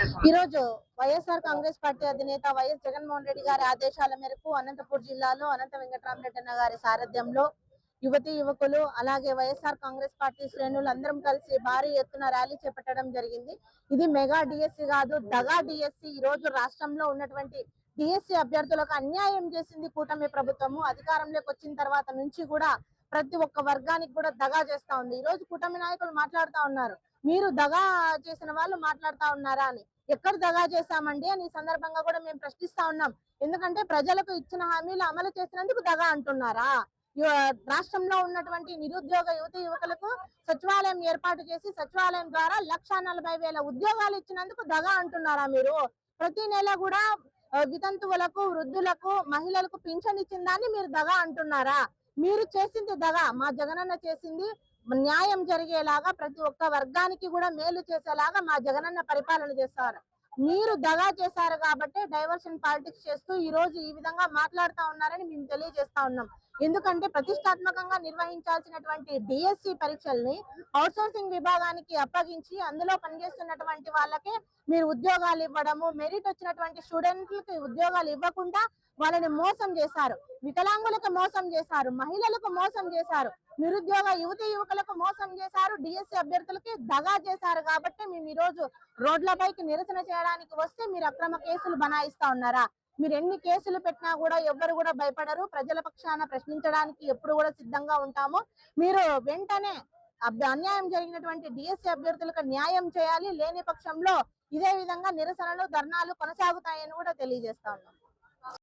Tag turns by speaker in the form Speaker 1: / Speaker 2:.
Speaker 1: ఈ రోజు వైఎస్ఆర్ కాంగ్రెస్ పార్టీ అధినేత వైఎస్ జగన్మోహన్ రెడ్డి గారి ఆదేశాల మేరకు అనంతపూర్ జిల్లాలో అనంత వెంకటరామరెడ్డి అన్న గారి సారథ్యంలో యువతీ యువకులు అలాగే వైఎస్ఆర్ కాంగ్రెస్ పార్టీ శ్రేణులు అందరం కలిసి భారీ ఎత్తున ర్యాలీ చేపట్టడం జరిగింది. ఇది మెగా డిఎస్సి కాదు, దగా డిఎస్సి. ఈ రోజు రాష్ట్రంలో ఉన్నటువంటి డిఎస్సి అభ్యర్థులకు అన్యాయం చేసింది కూటమి ప్రభుత్వము. అధికారంలోకి వచ్చిన తర్వాత నుంచి కూడా ప్రతి ఒక్క వర్గానికి కూడా దగా చేస్తా ఉంది. ఈ రోజు కూటమి నాయకులు మాట్లాడుతా ఉన్నారు, మీరు దగా చేసిన వాళ్ళు మాట్లాడుతా ఉన్నారా అని. ఎక్కడ దగా చేశామండి అని సందర్భంగా కూడా మేము ప్రశ్నిస్తా ఉన్నాం. ఎందుకంటే ప్రజలకు ఇచ్చిన హామీలు అమలు చేసినందుకు దగా అంటున్నారా? రాష్ట్రంలో ఉన్నటువంటి నిరుద్యోగ యువత యువకులకు సచివాలయం ఏర్పాటు చేసి సచివాలయం ద్వారా 1,40,000 ఉద్యోగాలు ఇచ్చినందుకు దగా అంటున్నారా మీరు? ప్రతి నెల కూడా వితంతువులకు, వృద్ధులకు, మహిళలకు పింఛన్ ఇచ్చిన దాన్ని మీరు దగా అంటున్నారా? మీరు చేసింది దగా. మా జగనన్న చేసింది న్యాయం జరిగేలాగా, ప్రతి ఒక్క వర్గానికి కూడా మేలు చేసేలాగా మా జగనన్న పరిపాలన చేస్తారు. మీరు దగా చేశారు కాబట్టి డైవర్షన్ పాలిటిక్స్ చేస్తూ ఈ రోజు ఈ విధంగా మాట్లాడుతా ఉన్నారని మేము తెలియజేస్తా ఉన్నాం. ఎందుకంటే ప్రతిష్టాత్మకంగా నిర్వహించాల్సినటువంటి డిఎస్సి పరీక్షల్ని అవుట్సోర్సింగ్ విభాగానికి అప్పగించి అందులో పనిచేస్తున్నటువంటి వాళ్ళకే మీరు ఉద్యోగాలు ఇవ్వడము, మెరిట్ వచ్చినటువంటి స్టూడెంట్లకి ఉద్యోగాలు ఇవ్వకుండా వాళ్ళని మోసం చేశారు. వికలాంగులకు మోసం చేశారు, మహిళలకు మోసం చేశారు, నిరుద్యోగ యువతీ యువకులకు మోసం చేశారు, డిఎస్సి అభ్యర్థులకి దగా చేశారు. కాబట్టి మేము ఈ రోజు రోడ్లపైకి నిరసన చేయడానికి వస్తే మీరు అక్రమ కేసులు బనాయిస్తా ఉన్నారా? మీరు ఎన్ని కేసులు పెట్టినా కూడా ఎవ్వరు కూడా భయపడరు. ప్రజల పక్షాన ప్రశ్నించడానికి ఎప్పుడు కూడా సిద్ధంగా ఉంటాము. మీరు వెంటనే అన్యాయం జరిగినటువంటి డిఎస్సి అభ్యర్థులకు న్యాయం చేయాలి. లేని పక్షంలో ఇదే విధంగా నిరసనలు, ధర్నాలు కొనసాగుతాయని కూడా తెలియజేస్తా ఉన్నాం.